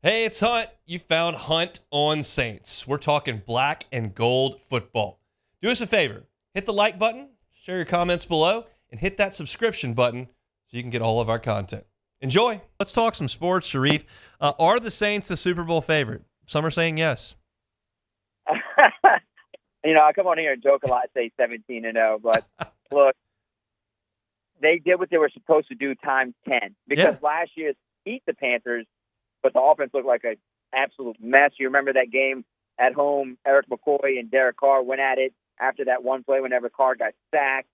Hey, it's Hunt. You found Hunt on Saints. We're talking black and gold football. Do us a favor. Hit the like button, share your comments below, and hit that subscription button so you can get all of our content. Enjoy. Let's talk some sports, Sharief. Are the Saints the Super Bowl favorite? Some are saying yes. I come on here and joke a lot, say 17-0, but look, they did what they were supposed to do times 10 because last year beat the Panthers, but the offense looked like an absolute mess. You remember that game at home, Eric McCoy and Derek Carr went at it after that one play whenever Carr got sacked.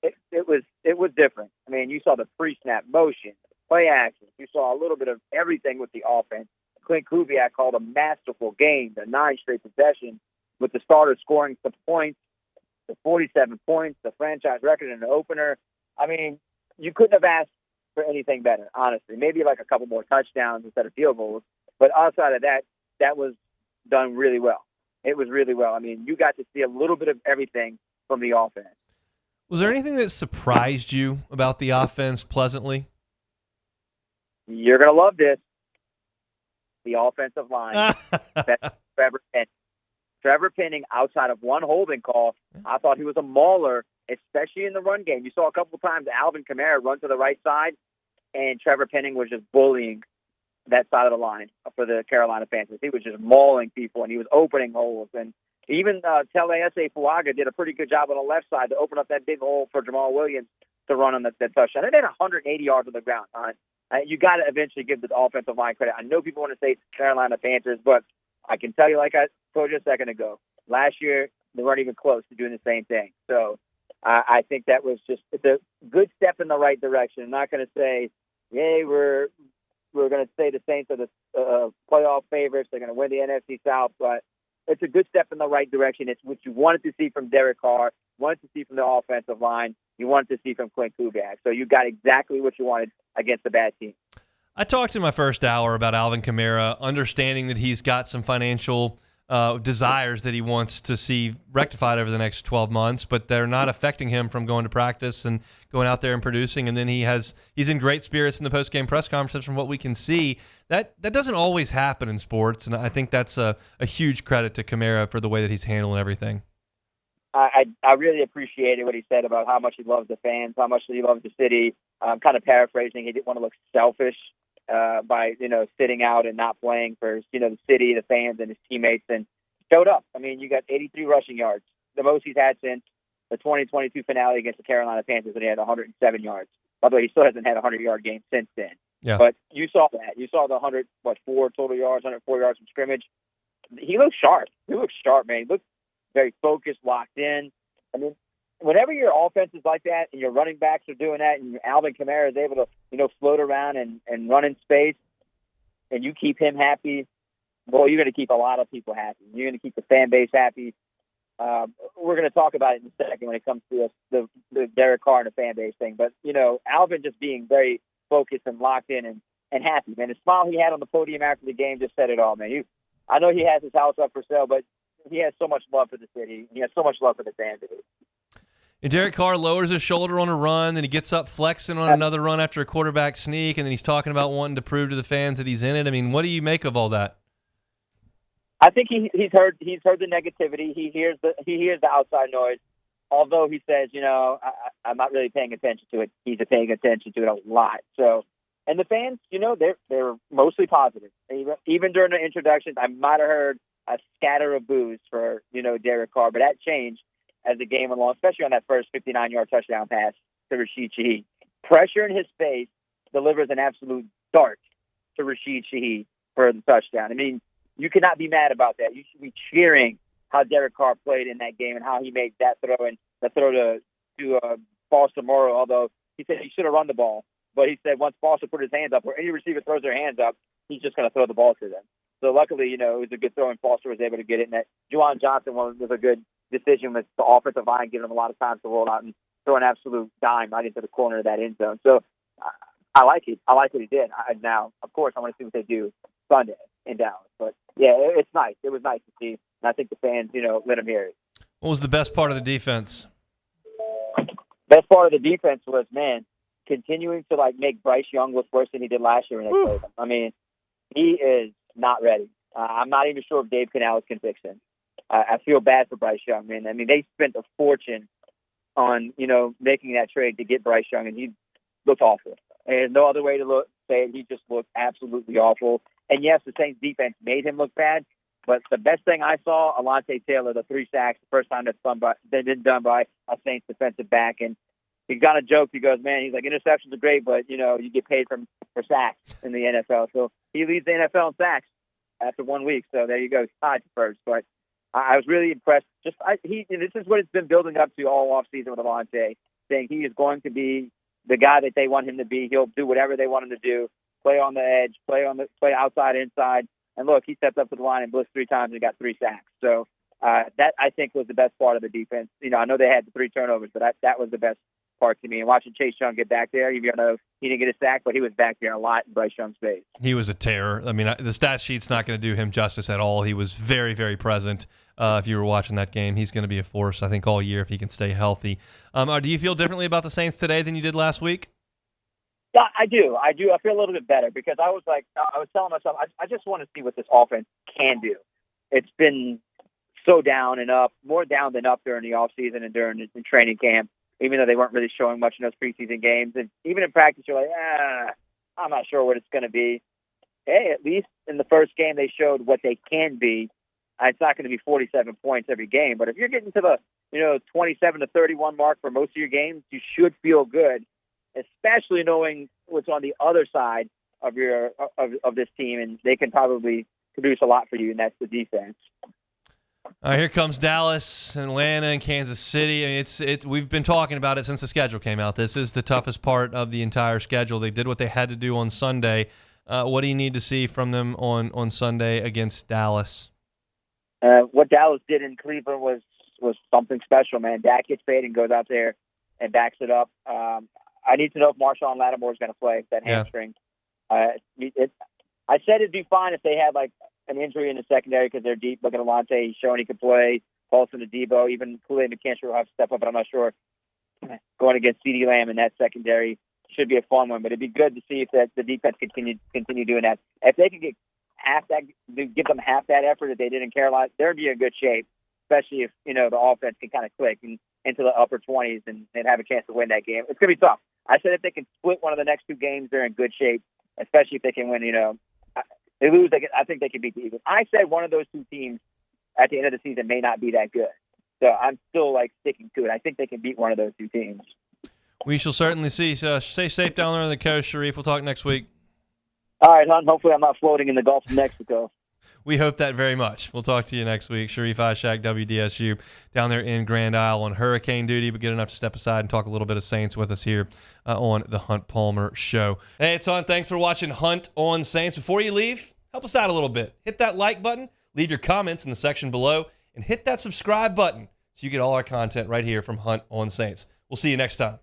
It was different. I mean, you saw the pre-snap motion, play action. You saw a little bit of everything with the offense. Clint Kubiak called a masterful game, the 9 straight possessions with the starters scoring some points, the 47 points, the franchise record in the opener. I mean, you couldn't have asked for anything better, honestly. Maybe like a couple more touchdowns instead of field goals. But outside of that, that was done really well. It was really well. I mean, you got to see a little bit of everything from the offense. Was there anything that surprised you about the offense pleasantly? You're going to love this. The offensive line. Trevor Penning. Trevor Penning, outside of one holding call, I thought he was a mauler, especially in the run game. You saw a couple of times Alvin Kamara run to the right side, and Trevor Penning was just bullying that side of the line for the Carolina Panthers. He was just mauling people, and he was opening holes. And even Tele Fuaga did a pretty good job on the left side to open up that big hole for Jamal Williams to run on that touchdown. They had 180 yards on the ground. You got to eventually give the offensive line credit. I know people want to say it's Carolina Panthers, but I can tell you, like I told you a second ago, last year they weren't even close to doing the same thing. So I think that was it's a good step in the right direction. I'm not going to say, yay, we're going to say the Saints are the playoff favorites. They're going to win the NFC South, but it's a good step in the right direction. It's what you wanted to see from Derek Carr, wanted to see from the offensive line, you wanted to see from Clint Kubiak. So you got exactly what you wanted against a bad team. I talked in my first hour about Alvin Kamara, understanding that he's got some financial desires that he wants to see rectified over the next 12 months, but they're not affecting him from going to practice and going out there and producing. And then he's in great spirits in the post-game press conferences from what we can see. That doesn't always happen in sports, and I think that's a huge credit to Kamara for the way that he's handling everything. I really appreciated what he said about how much he loves the fans, how much he loves the city. I'm kind of paraphrasing. He didn't want to look selfish by sitting out and not playing for the city, the fans, and his teammates, and showed up. I mean, you got 83 rushing yards, the most he's had since the 2022 finale against the Carolina Panthers, and he had 107 yards. By the way, he still hasn't had a 100-yard game since then. Yeah. But you saw that. You saw the 104 total yards, 104 yards from scrimmage. He looked sharp. He looked sharp, man. He looked very focused, locked in. I mean, whenever your offense is like that and your running backs are doing that and Alvin Kamara is able to, float around and run in space and you keep him happy, well, you're going to keep a lot of people happy. You're going to keep the fan base happy. We're going to talk about it in a second when it comes to the Derek Carr and the fan base thing. But, Alvin just being very focused and locked in and happy, man. The smile he had on the podium after the game just said it all, man. I know he has his house up for sale, but he has so much love for the city. He has so much love for the fan base. And Derek Carr lowers his shoulder on a run, then he gets up flexing on another run after a quarterback sneak, and then he's talking about wanting to prove to the fans that he's in it. I mean, what do you make of all that? I think he's heard the negativity. He hears the outside noise. Although he says, I'm not really paying attention to it. He's paying attention to it a lot. So, and the fans, they're mostly positive. Even during the introductions, I might have heard a scatter of boos for Derek Carr, but that changed as the game went along, especially on that first 59-yard touchdown pass to Rashid Shaheed. Pressure in his face delivers an absolute dart to Rashid Shaheed for the touchdown. I mean, you cannot be mad about that. You should be cheering how Derek Carr played in that game and how he made that throw and the throw to Foster Moreau, although he said he should have run the ball. But he said once Foster put his hands up, or any receiver throws their hands up, he's just going to throw the ball to them. So luckily, it was a good throw, and Foster was able to get it. And that Juwan Johnson was a good decision with the offensive line, giving him a lot of time to roll out and throw an absolute dime right into the corner of that end zone. So I like it. I like what he did. Now, of course, I want to see what they do Sunday in Dallas. But, yeah, it's nice. It was nice to see. And I think the fans, let them hear it. What was the best part of the defense? Best part of the defense was, continuing to, make Bryce Young look worse than he did last year when they played him. I mean, He is not ready. I'm not even sure if Dave Canales can fix him. I feel bad for Bryce Young, man. I mean, they spent a fortune on, making that trade to get Bryce Young, and he looked awful. And there's no other way to say it. He just looked absolutely awful. And yes, the Saints defense made him look bad, but the best thing I saw, Alontae Taylor, the 3 sacks, the first time that's been done by a Saints defensive back. And he got a joke. He goes, man, he's like, interceptions are great, but, you get paid for sacks in the NFL. So he leads the NFL in sacks after 1 week. So there you go. He's tied first. But I was really impressed. This is what it's been building up to all offseason with Alontae, saying he is going to be the guy that they want him to be. He'll do whatever they want him to do, play on the edge, play outside, inside. And look, he stepped up to the line and blitzed 3 times and got 3 sacks. So that, I think, was the best part of the defense. I know they had the 3 turnovers, but that was the best part to me. And watching Chase Young get back there, even though he didn't get a sack, but he was back there a lot in Bryce Young's face. He was a terror. I mean, the stat sheet's not going to do him justice at all. He was very, very present. If you were watching that game, he's going to be a force, I think, all year if he can stay healthy. Do you feel differently about the Saints today than you did last week? Yeah, I do. I feel a little bit better because I was telling myself, I just want to see what this offense can do. It's been so down and up, more down than up during the offseason and during the training camp, even though they weren't really showing much in those preseason games. And even in practice, you're like, I'm not sure what it's going to be. Hey, at least in the first game, they showed what they can be. It's not going to be 47 points every game, but if you're getting to the 27 to 31 mark for most of your games, you should feel good, especially knowing what's on the other side of of this team, and they can probably produce a lot for you, and that's the defense. All right, here comes Dallas, Atlanta, and Kansas City. I mean, we've been talking about it since the schedule came out. This is the toughest part of the entire schedule. They did what they had to do on Sunday. What do you need to see from them on Sunday against Dallas? What Dallas did in Cleveland was something special, man. Dak gets paid and goes out there and backs it up. I need to know if Marshawn Lattimore is going to play that hamstring. I said it'd be fine if they had like an injury in the secondary because they're deep. Look at Alontae, he's showing he can play. Paulson to Debo, even Kool-Aid McKinstry will have to step up, but I'm not sure. Going against CeeDee Lamb in that secondary should be a fun one, but it'd be good to see if the defense continue doing that. If they can get give them half that effort that they did in Carolina, they'd be in good shape, especially if the offense can kind of click into the upper 20s and have a chance to win that game. It's going to be tough. I said if they can split one of the next 2 games, they're in good shape, especially if they can win. They lose, I think they can beat the Eagles. I said one of those 2 teams at the end of the season may not be that good. So I'm still sticking to it. I think they can beat one of those 2 teams. We shall certainly see. So stay safe down there on the coast, Sharief. We'll talk next week. All right, hon. Hopefully I'm not floating in the Gulf of Mexico. We hope that very much. We'll talk to you next week. Sharief Ishaq, WDSU, down there in Grand Isle on hurricane duty, but good enough to step aside and talk a little bit of Saints with us here on the Hunt Palmer Show. Hey, it's Hunt. Thanks for watching Hunt on Saints. Before you leave, help us out a little bit. Hit that like button, leave your comments in the section below, and hit that subscribe button so you get all our content right here from Hunt on Saints. We'll see you next time.